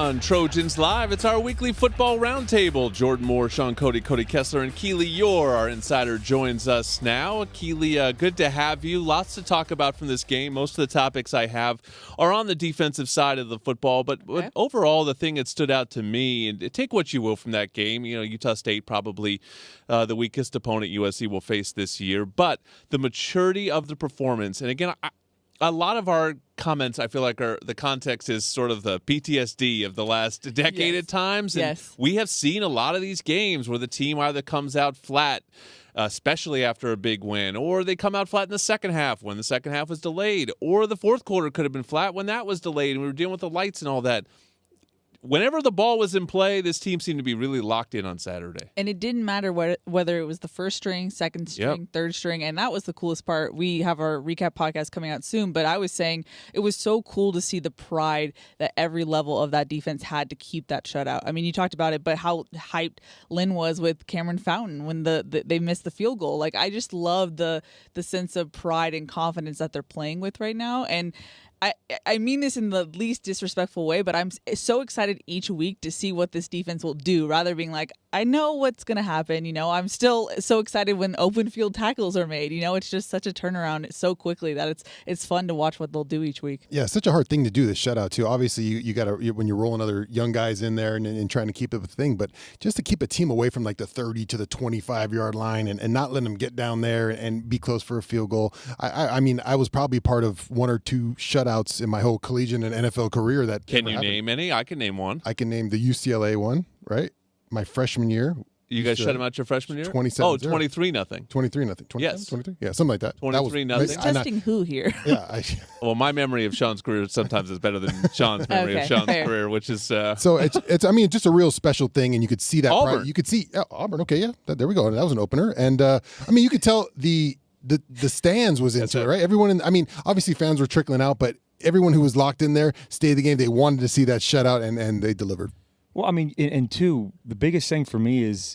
On Trojans Live, it's our weekly football roundtable. Jordan Moore, Sean Cody, Cody Kessler, and Keely Yore, our insider, joins us now. Keely, good to have you. Lots to talk about from this game. Most of the topics I have are on the defensive side of the football, but overall, the thing that stood out to me, and take what you will from that game, Utah State probably the weakest opponent USC will face this year, but the maturity of the performance, and again, a lot of our comments, I feel like, the context is sort of the PTSD of the last decade at times. And we have seen a lot of these games where the team either comes out flat, especially after a big win, or they come out flat in the second half when the second half was delayed, or the fourth quarter could have been flat when that was delayed and we were dealing with the lights and all that. Whenever the ball was in play, this team seemed to be really locked in on Saturday. And it didn't matter whether it was the first string, second string, third string, and that was the coolest part. We have our recap podcast coming out soon, but I was saying it was so cool to see the pride that every level of that defense had to keep that shutout. I mean, you talked about it, but how hyped Lynn was with Cameron Fountain when they missed the field goal. Like, I just love the sense of pride and confidence that they're playing with right now. And I mean this in the least disrespectful way, but I'm so excited each week to see what this defense will do, rather being like, I know what's going to happen. I'm still so excited when open field tackles are made. It's just such a turnaround so quickly that it's fun to watch what they'll do each week. Yeah, such a hard thing to do, the shutout, too. Obviously, you got to, when you're rolling other young guys in there and trying to keep it a thing, but just to keep a team away from like the 30 to the 25-yard line and not letting them get down there and be close for a field goal. I mean, I was probably part of one or two shutouts in my whole collegiate and NFL career. Can you name any? I can name one. I can name the UCLA one, right? My freshman year. You guys shut him out your freshman year? 27-0. Oh, 23-0. 23-0. Yes. 23? Yeah, something like that. 23-0. Testing who here? Yeah. Well, my memory of Sean's career sometimes is better than Sean's memory of Sean's career, which is... So it's I mean, just a real special thing, and you could see that. Auburn. You could see Auburn. Okay, yeah. There we go. That was an opener. And, I mean, you could tell the stands was into it, right? Everyone, obviously fans were trickling out, but everyone who was locked in there stayed the game. They wanted to see that shutout, and they delivered. Well, I mean, and two, the biggest thing for me is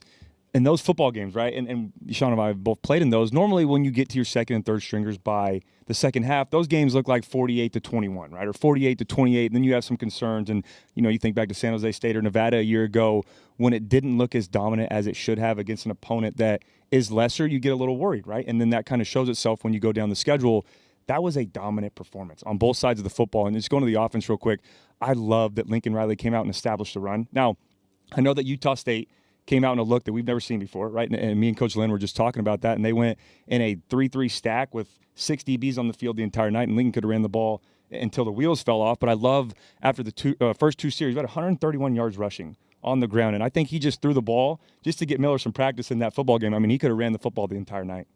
in those football games, right? And Sean and I have both played in those. Normally, when you get to your second and third stringers by the second half, those games look like 48-21, right? Or 48-28. And then you have some concerns. And, you think back to San Jose State or Nevada a year ago when it didn't look as dominant as it should have against an opponent that is lesser, you get a little worried, right? And then that kind of shows itself when you go down the schedule. That was a dominant performance on both sides of the football. And just going to the offense real quick, I love that Lincoln Riley came out and established the run. Now, I know that Utah State came out in a look that we've never seen before, right? And me and Coach Lynn were just talking about that, and they went in a 3-3 stack with 6 DBs on the field the entire night, and Lincoln could have ran the ball until the wheels fell off. But I love, after the first two series, about 131 yards rushing on the ground, and I think he just threw the ball just to get Miller some practice in that football game. I mean, he could have ran the football the entire night.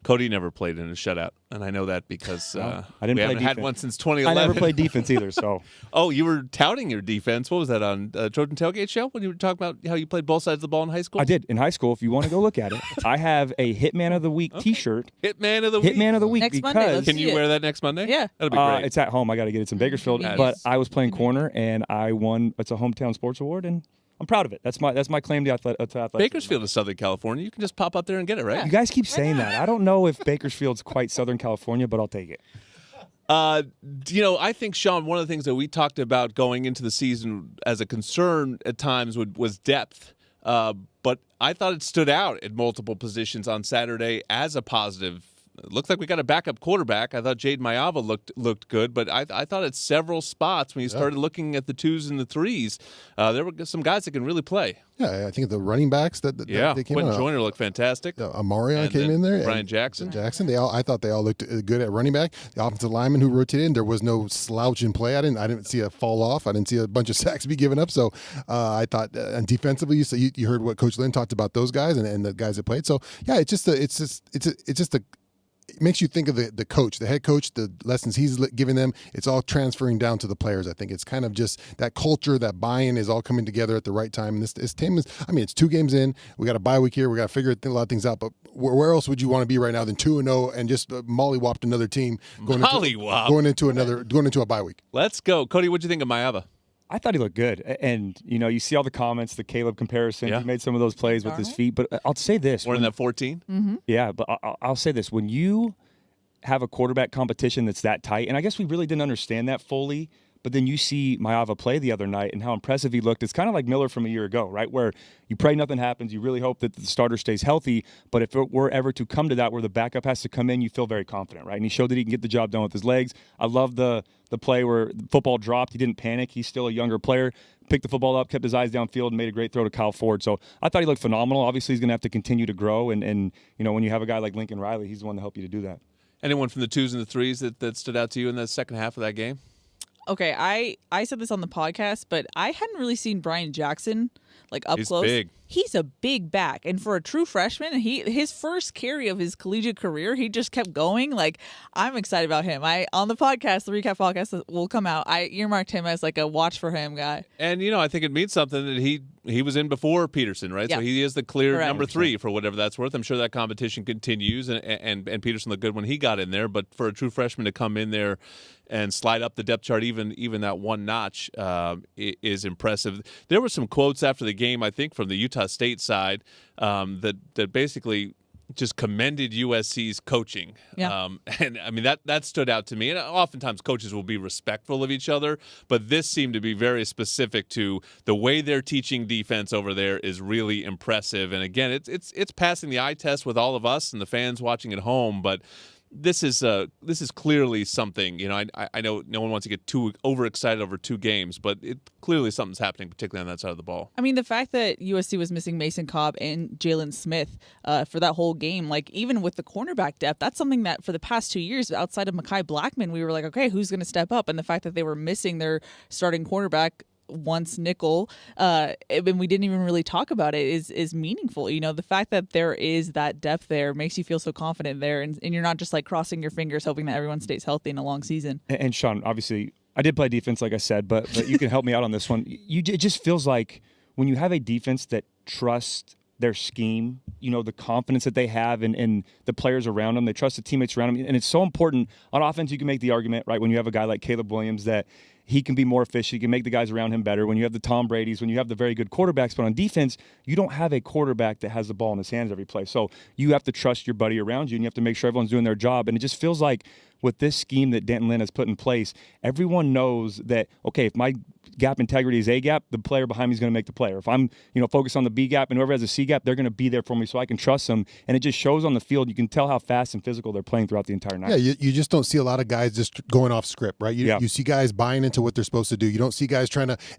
Cody never played in a shutout, and I know that because I didn't we play haven't defense. had one since 2011. I never played defense either, so. Oh, you were touting your defense. What was that, on Trojan Tailgate Show when you were talking about how you played both sides of the ball in high school? I did. In high school, if you want to go look at it, I have a Hitman of the Week T-shirt. Hitman of the Week? Hitman of the Week. Next because Monday, let's Can you wear that next Monday? Yeah. That'll be great. It's at home. I got to get it in Bakersfield. Nice. But I was playing corner, and I won. It's a hometown sports award, and I'm proud of it. That's my claim to athleticism. Bakersfield is Southern California. You can just pop up there and get it, right? You guys keep saying that. I don't know if Bakersfield's quite Southern California, but I'll take it. I think, Sean, one of the things that we talked about going into the season as a concern at times was depth. But I thought it stood out at multiple positions on Saturday as a positive. It looks like we got a backup quarterback. I thought Jade Mayava looked good, but I thought at several spots when you started looking at the 2s and the 3s, there were some guys that can really play. Yeah, I think the running backs that they came Quentin out. Joyner looked fantastic. Amarion came in there. Brian Jackson. I thought they all looked good at running back. The offensive lineman who rotated in, there was no slouch in play. I didn't see a fall off. I didn't see a bunch of sacks be given up. So I thought, and defensively, you heard what Coach Lynn talked about those guys and the guys that played. So yeah, it makes you think of the coach, the head coach, the lessons he's giving them. It's all transferring down to the players. I think it's kind of just that culture, that buy-in is all coming together at the right time. And this team is, it's 2 games in. We got a bye week here. We got to figure a lot of things out. But where else would you want to be right now than 2-0 and just mollywopped another team going into a bye week? Let's go. Cody, what'd you think of Mayava? I thought he looked good. And, you see all the comments, the Caleb comparison. Yeah. He made some of those plays with his feet. But I'll say this. We're in that 14? Mm-hmm. Yeah, but I'll say this. When you have a quarterback competition that's that tight, and I guess we really didn't understand that fully But then you see Maeva play the other night and how impressive he looked. It's kind of like Miller from a year ago, right? Where you pray nothing happens. You really hope that the starter stays healthy. But if it were ever to come to that where the backup has to come in, you feel very confident, right? And he showed that he can get the job done with his legs. I love the play where the football dropped. He didn't panic. He's still a younger player. Picked the football up, kept his eyes downfield, and made a great throw to Kyle Ford. So I thought he looked phenomenal. Obviously, he's going to have to continue to grow. And when you have a guy like Lincoln Riley, he's the one to help you to do that. Anyone from the 2s and the 3s that stood out to you in the second half of that game? Okay, I said this on the podcast, but I hadn't really seen Brian Jackson up close. He's big. He's a big back, and for a true freshman, his first carry of his collegiate career, he just kept going. I'm excited about him. On the podcast, the recap podcast that will come out, I earmarked him as a watch for him guy. And I think it means something that he was in before Peterson, right? Yeah. So he is the clear Correct. number 3 for whatever that's worth. I'm sure that competition continues, and Peterson looked good when he got in there. But for a true freshman to come in there and slide up the depth chart even that one notch is impressive. There were some quotes after the game, I think, from the Utah State side that basically just commended USC's coaching. Yeah. And I mean, that stood out to me. And oftentimes coaches will be respectful of each other, but this seemed to be very specific to the way they're teaching defense over there is really impressive. And again, it's passing the eye test with all of us and the fans watching at home, but this is clearly something. I know no one wants to get too overexcited over 2 games, but clearly something's happening, particularly on that side of the ball. I mean, the fact that USC was missing Mason Cobb and Jalen Smith for that whole game, even with the cornerback depth, that's something that for the past 2 years, outside of Mekhi Blackman, we were like, okay, who's going to step up? And the fact that they were missing their starting cornerback once nickel, and we didn't even really talk about it, is meaningful. The fact that there is that depth there makes you feel so confident there, and you're not just crossing your fingers hoping that everyone stays healthy in a long season. And Sean, obviously, I did play defense, like I said, but you can help me out on this one. It just feels like when you have a defense that trusts their scheme, the confidence that they have and the players around them, they trust the teammates around them, and it's so important. On offense, you can make the argument, right, when you have a guy like Caleb Williams that he can be more efficient. He can make the guys around him better. When you have the Tom Brady's, when you have the very good quarterbacks, but on defense, you don't have a quarterback that has the ball in his hands every play. So you have to trust your buddy around you, and you have to make sure everyone's doing their job. And it just feels like with this scheme that Denton Lynn has put in place, everyone knows that, okay, if my gap integrity is A gap, the player behind me is going to make the play. Or if I'm, focused on the B gap and whoever has a C gap, they're going to be there for me so I can trust them. And it just shows on the field. You can tell how fast and physical they're playing throughout the entire night. Yeah, you just don't see a lot of guys just going off script, right? You see guys buying into what they're supposed to do. You don't see guys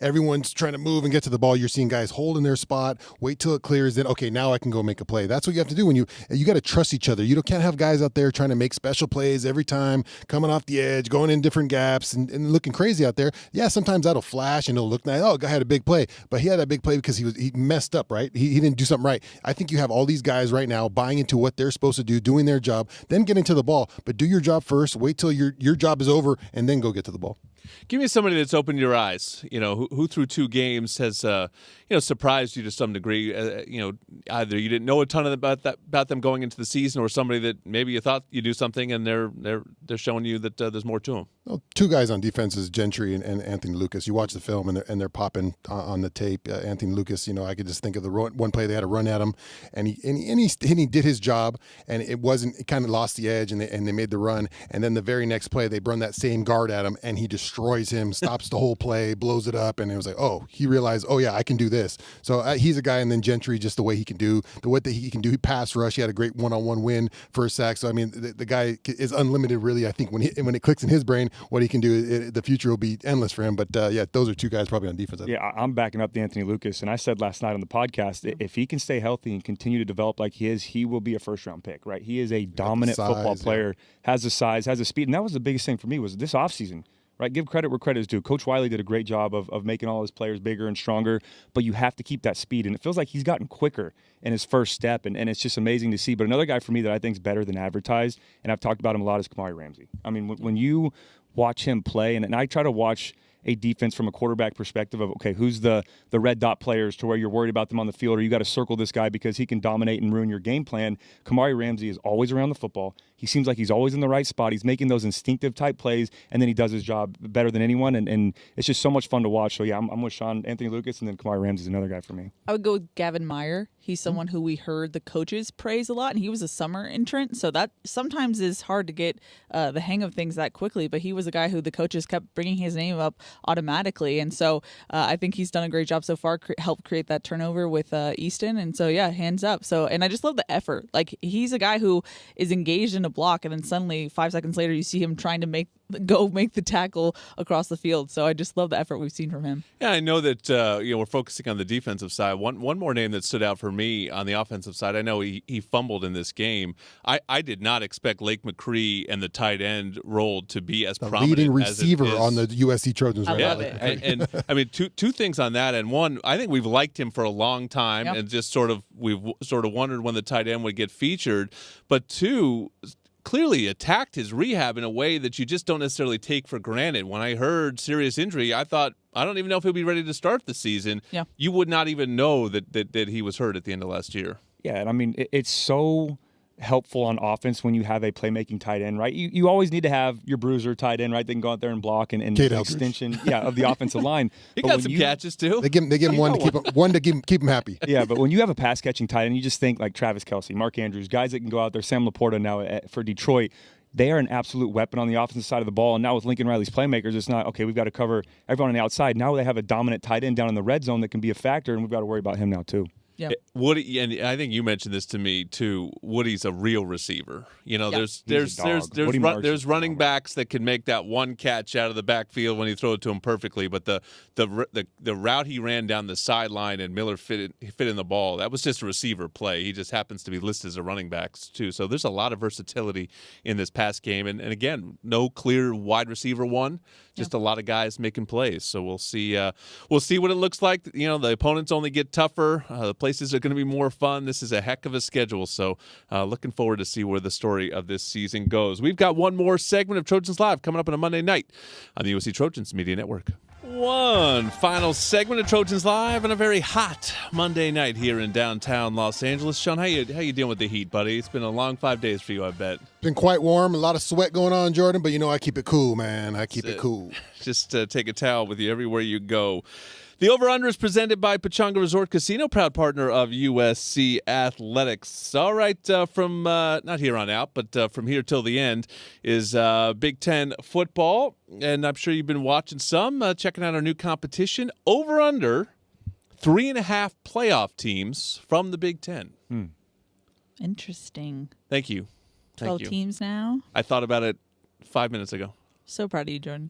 everyone's trying to move and get to the ball. You're seeing guys holding their spot, wait till it clears, then, okay, now I can go make a play. That's what you have to do when you got to trust each other. You can't have guys out there trying to make special plays every time, coming off the edge, going in different gaps and looking crazy out there. Yeah, sometimes that'll flash and it'll look nice. Oh, guy had a big play, but he had that big play because he messed up, right? He didn't do something right. I think you have all these guys right now buying into what they're supposed to do, doing their job, then getting to the ball. But do your job first, wait till your job is over, and then go get to the ball. Give me somebody that's opened your eyes, who through 2 games has, surprised you to some degree. Either you didn't know a ton about them going into the season, or somebody that maybe you thought you knew something and they're showing you that there's more to them. Well, 2 guys on defense is Gentry and Anthony Lucas. You watch the film and they're popping on the tape. Anthony Lucas, I could just think of the one play they had a run at him, and he did his job, and it kind of lost the edge, and they made the run, and then the very next play they run that same guard at him, and he destroys him, stops the whole play, blows it up, and it was like, oh, he realized, oh yeah, I can do this. So he's a guy, and then Gentry, just the way he can do, he pass rush. He had a great one-on-one win for a sack. So I mean, the guy is unlimited, really. I think when it clicks in his brain, what he can do, the future will be endless for him. But yeah, those are 2 guys probably on defense. Yeah, I'm backing up the Anthony Lucas, and I said last night on the podcast, if he can stay healthy and continue to develop like he is, he will be a first-round pick, right? He is a dominant football player, has the size, has the speed, and that was the biggest thing for me was this offseason. Right, give credit where credit is due. Coach Wiley did a great job of making all his players bigger and stronger, but you have to keep that speed. And it feels like he's gotten quicker in his first step, and it's just amazing to see. But another guy for me that I think is better than advertised, and I've talked about him a lot, is Kamari Ramsey. I mean, when you watch him play, and I try to watch a defense from a quarterback perspective of, okay, who's the red dot players to where you're worried about them on the field, or you got to circle this guy because he can dominate and ruin your game plan. Kamari Ramsey is always around the football. he seems like he's always in the right spot. He's making those instinctive type plays, and then he does his job better than anyone. And it's just so much fun to watch. So, yeah, I'm with Sean. Anthony Lucas, and then Kamari Ramsey's another guy for me. I would go with Gavin Meyer. He's someone who we heard the coaches praise a lot, and he was a summer entrant, so that sometimes is hard to get the hang of things that quickly, but he was a guy who the coaches kept bringing his name up automatically, and so I think he's done a great job so far, helped create that turnover with Easton, and so, yeah, hands up. So, and I just love the effort. Like, he's a guy who is engaged in a block, and then suddenly 5 seconds later you see him trying to make the tackle across the field. So I just love the effort we've seen from him. Yeah, I know that we're focusing on the defensive side. One more name that stood out for me on the offensive side. I know he fumbled in this game. I did not expect Lake McCree and the tight end role to be as prominent. Leading receiver on the USC Trojans right now. Love it. And I mean, two things on that. And one, I think we've liked him for a long time, and just we've wondered when the tight end would get featured. But two, clearly attacked his rehab in a way that you just don't necessarily take for granted. When I heard serious injury, I thought, I don't even know if he'll be ready to start the season. Yeah. You would not even know that he was hurt at the end of last year. Yeah, and I mean, it's so helpful on offense when you have a playmaking tight end, right? You always need to have your bruiser tight end, right? They can go out there and block and the extension of the offensive line. He got some catches too. They give him one to keep him happy. Yeah, but when you have a pass catching tight end, you just think like Travis Kelce, Mark Andrews, guys that can go out there, Sam Laporta now for Detroit. They are an absolute weapon on the offensive side of the ball. And now with Lincoln Riley's playmakers, it's not, okay, we've got to cover everyone on the outside. Now they have a dominant tight end down in the red zone that can be a factor, and we've got to worry about him now too. Yeah. Woody, and I think you mentioned this to me too. Woody's a real receiver. You know, there's running backs that can make that one catch out of the backfield when you throw it to him perfectly. But the route he ran down the sideline and Miller fit in the ball, that was just a receiver play. He just happens to be listed as a running back too. So there's a lot of versatility in this pass game. And again, no clear wide receiver one. Just a lot of guys making plays. So we'll see. We'll see what it looks like. You know, the opponents only get tougher. The places are going to be more fun. This is a heck of a schedule. So looking forward to see where the story of this season goes. We've got one more segment of Trojans Live coming up on a Monday night on the USC Trojans Media Network. One final segment of Trojans Live on a very hot Monday night here in downtown Los Angeles. Sean, how you dealing with the heat, buddy? It's been a long 5 days for you, I bet. It's been quite warm, a lot of sweat going on, Jordan, but I keep it cool, man. I keep it cool. Just take a towel with you everywhere you go. The Over-Under is presented by Pechanga Resort Casino, proud partner of USC Athletics. All right, from not here on out, but from here till the end is Big Ten football. And I'm sure you've been watching some, checking out our new competition. Over-Under, 3.5 playoff teams from the Big Ten. Interesting. Thank you. 12 teams now? I thought about it 5 minutes ago. So proud of you, Jordan.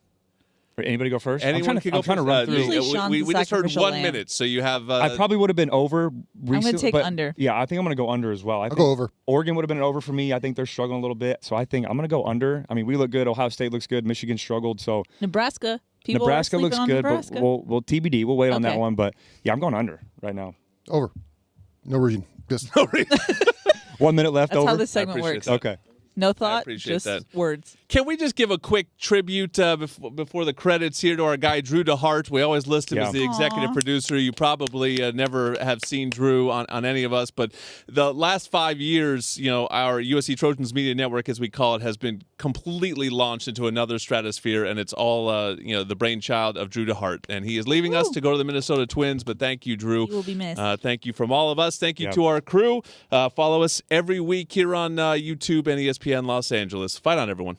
Anybody go first? Anyone can go first. We just heard 1 minute, so you have. I probably would have been over recently. I'm going to take under. Yeah, I think I'm going to go under as well. I'll go over. Oregon would have been an over for me. I think they're struggling a little bit, so I think I'm going to go under. I mean, we look good. Ohio State looks good. Michigan struggled, so. Nebraska looks good, but we'll TBD. We'll wait on that one, but yeah, I'm going under right now. Over. No reason. Just no reason. 1 minute left. That's over. how this segment works. Okay. No thought, just words. Can we just give a quick tribute before the credits here to our guy, Drew DeHart? We always list him as the executive producer. You probably never have seen Drew on any of us, but the last 5 years, our USC Trojans Media Network, as we call it, has been completely launched into another stratosphere, and it's all, the brainchild of Drew DeHart. And he is leaving us to go to the Minnesota Twins, but thank you, Drew. You will be missed. Thank you from all of us. Thank you to our crew. Follow us every week here on YouTube and ESPN Los Angeles. Fight on, everyone.